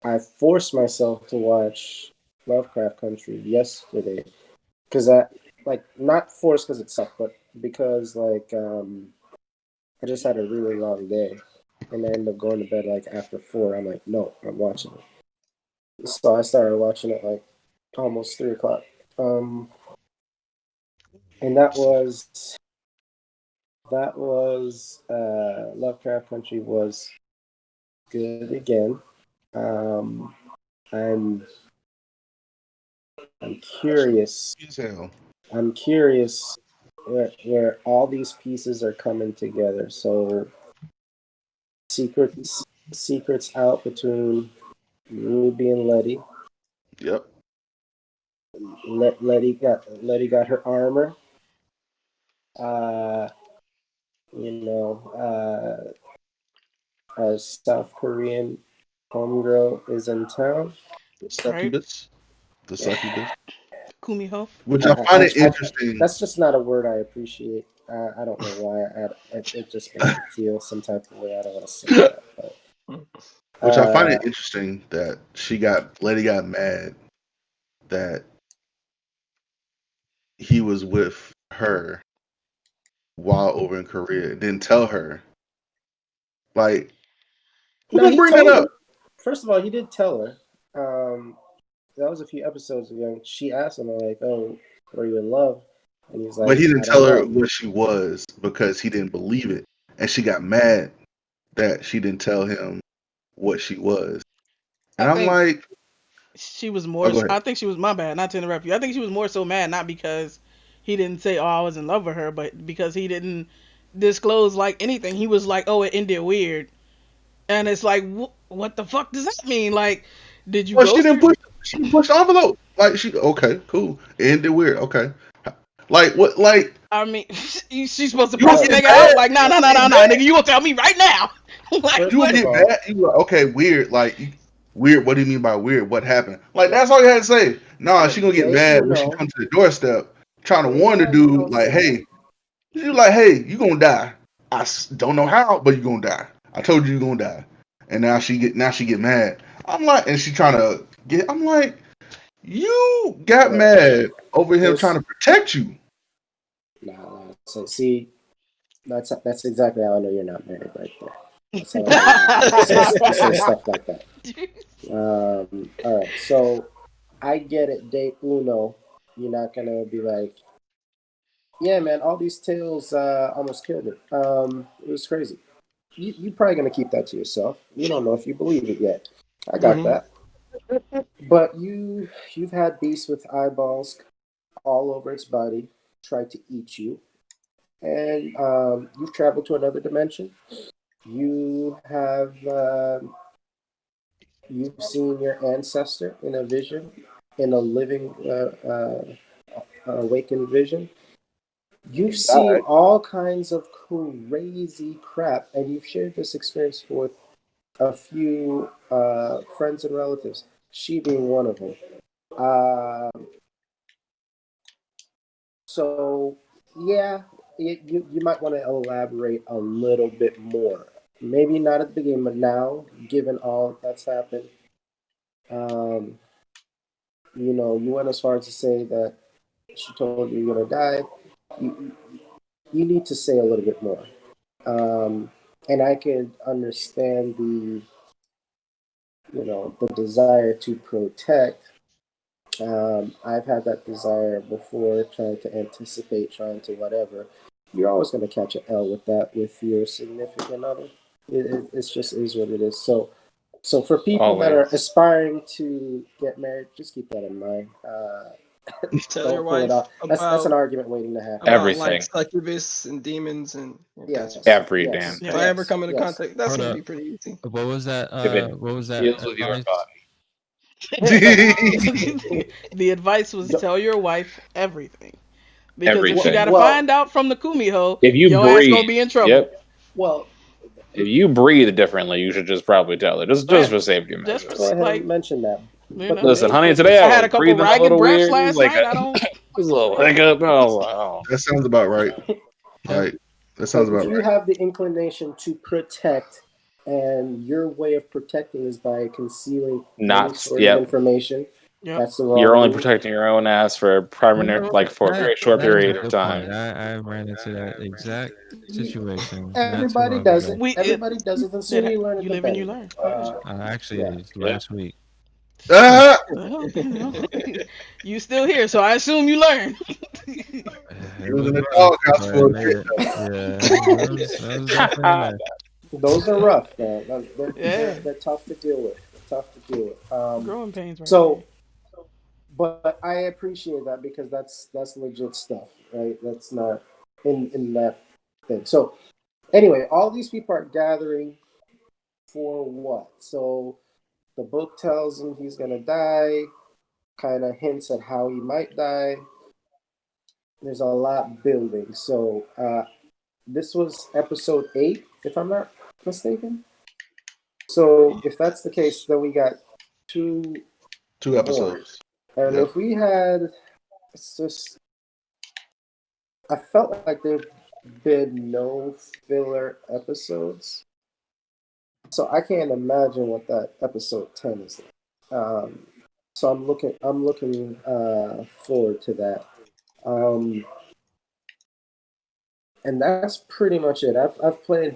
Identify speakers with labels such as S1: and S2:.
S1: I forced myself to watch Lovecraft Country yesterday because I like not forced because it sucked, but because I just had a really long day, and I ended up going to bed like after 4. I'm like, no, I'm watching it. So I started watching it like almost 3 o'clock. Um, and that was Lovecraft Country was good again. Um, I'm I'm curious.
S2: Hell.
S1: I'm curious where all these pieces are coming together. So secrets out between Ruby and Letty.
S2: Yep.
S1: Letty got her armor. Uh, our South Korean homegirl is in town.
S2: The
S3: Right?
S2: succubus. The succubus.
S3: Kumiho.
S2: Which
S1: I,
S2: I find
S1: I,
S2: it
S1: I,
S2: interesting.
S1: that's just not a word I appreciate. I don't know why. It just makes me feel some type of way. I don't want to say that, but
S2: Which I find
S1: uh,
S2: it interesting that Lady got mad that he was with her while over in Korea. Didn't tell her. Like, who
S1: no,
S2: gonna
S1: he
S2: bring that
S1: told
S2: up?
S1: her. First of all, he did tell her. That was a few episodes ago. She asked him like, "Oh, were you in love?" And he's
S2: But
S1: like,
S2: he
S1: "I
S2: didn't
S1: don't
S2: tell her
S1: know."
S2: what she was because he didn't believe it. And she got mad that she didn't tell him what she was.
S3: I
S2: And I'm
S3: think
S2: like,
S3: she was
S2: oh,
S3: more.
S2: go ahead.
S3: I think she was my bad. Not to interrupt you. I think she was more so mad not because he didn't say, "Oh, I was in love with her," but because he didn't disclose like anything. He was like, "Oh, it ended weird," and it's like, what the fuck does that mean? Like, did you
S2: Well,
S3: ghost her?
S2: she didn't push the envelope. Like she okay, cool. It ended weird. Okay. Like what
S3: I mean, she's supposed to
S2: you
S3: press
S2: gonna
S3: the
S1: No,
S2: get
S3: nigga
S2: mad?
S3: out? Like,
S2: You
S3: nah, nah,
S2: gonna
S3: nah,
S2: get
S3: nah, nah,
S2: mad?
S3: nigga, you gonna tell me right now? Like,
S2: You gonna
S1: first
S3: what?
S1: of
S2: get
S1: all,
S2: mad? You like, okay, weird. Like weird, what do you mean by weird? What happened? Like that's all you had to say. Nah, she
S1: look,
S2: gonna get
S1: Dave
S2: mad when she
S1: Uno,
S2: comes to the doorstep trying to
S1: Dave
S2: warn the
S1: Uno
S2: dude, like,
S1: said,
S2: hey, you gonna die. Don't know how, but you gonna die. I told you you gonna die. And now she get mad. I'm like, and she trying to get. I'm like, you got
S1: "Look,
S2: mad over him trying
S1: this,
S2: to protect you.
S1: nah." So see, that's exactly how I know you're not married right there. That's how I know you're not married. You say stuff like that. All right, so I get it, Dave Uno. You're not gonna be like, yeah, man, all these tales almost killed me. It was crazy. You probably gonna keep that to yourself. You don't know if you believe it yet. I got
S3: Hmm.
S1: that. But you've had beasts with eyeballs all over its body try to eat you, and you've traveled to another dimension. You have you've seen your ancestor in a vision, in a living awakened vision. You've
S2: He
S1: seen
S2: died.
S1: all kinds of crazy crap, and you've shared this experience with a few friends and relatives. She being one of them. Uh, so yeah, you might want to elaborate a little bit more. Maybe not at the beginning, but now, given all that's happened, um, you went as far as to say that she told you you're gonna die. You, you need to say a little bit more. Um, and I could understand the desire to protect. I've had that desire before, trying to anticipate, trying to whatever. You're always going to catch an L with that with your significant other. It's just is what it is. So for people that are
S4: Always.
S1: aspiring to get married, just keep that in mind.
S5: Tell your
S1: Don't pull it
S5: wife
S1: off. That's an argument waiting to happen.
S5: like
S4: Everything.
S5: succubus and demons and gotcha.
S1: Yes,
S4: Every damn
S1: yes,
S5: If
S3: Yeah.
S5: I
S4: thing.
S5: ever
S1: yes,
S5: come into
S1: yes.
S5: contact, that's
S6: Hold
S5: gonna
S6: up.
S5: be pretty easy.
S6: What was that?
S4: If it
S6: What was that
S4: deals with your
S6: advice?
S4: body.
S3: The advice was
S1: D-
S3: tell your wife everything. Because if she
S1: well,
S4: Everything.
S3: got to
S1: well,
S3: find out from the Kumiho,
S4: If you
S3: your ass
S4: breathe,
S3: gonna be in trouble.
S4: yep.
S1: well.
S4: If you breathe differently, you should just probably tell her. Just
S3: Yeah.
S4: for safety
S3: Just
S4: measures.
S1: Go ahead and
S3: like,
S1: mention that.
S3: you
S1: But the
S3: know,
S4: Listen,
S1: main
S4: honey,
S1: thing
S4: today
S1: is
S3: I
S4: I
S3: had
S4: was
S3: a couple
S4: breathing a
S3: ragged
S4: little
S3: breaths
S4: weird. It was
S3: last
S4: like
S3: night.
S4: a,
S3: I don't.
S4: it was a little hiccup. I was like, oh.
S2: That sounds about right.
S6: Yep.
S2: Like that sounds
S1: but if
S2: about
S1: you
S2: right.
S1: have the inclination to protect and your way of protecting is by concealing any
S4: Not
S1: sort
S4: yep.
S1: of information.
S3: Yep.
S1: That's the wrong.
S4: You're only
S1: move.
S4: protecting your own ass for a permanent, like for a very short
S6: That is
S4: period
S6: a
S4: of
S6: good
S4: time.
S6: point. I ran into that exact situation.
S1: Everybody
S6: not too
S1: does
S6: long
S1: it.
S6: ago.
S1: Everybody does it. The sooner you learn it,
S3: You
S1: the
S3: live and
S1: better.
S3: you learn. Yeah.
S6: Actually,
S1: Yeah.
S6: last week.
S2: Ah!
S3: Well, you still here, so I assume you learned.
S6: It
S2: was in the
S6: rough,
S2: doghouse
S6: but
S2: for a
S6: I made
S2: bit.
S6: it. Yeah, that was definitely a mess.
S1: Those are rough, man.
S3: Yeah.
S1: They're tough to deal with. They're tough to deal with.
S3: Growing pains right
S1: So, but I appreciate that because that's legit stuff, right? That's not in that thing. So anyway, all these people are gathering for what? So the book tells him he's gonna die, kind of hints at how he might die. There's a lot building. So this was episode 8, if I'm not mistaken. So if that's the case, then we got 2
S2: 2 episodes.
S1: And
S2: Yep.
S1: if we had, it's just, I felt like there've been no filler episodes, so I can't imagine what that episode 10 is like. So I'm looking forward to that. And that's pretty much it. I've played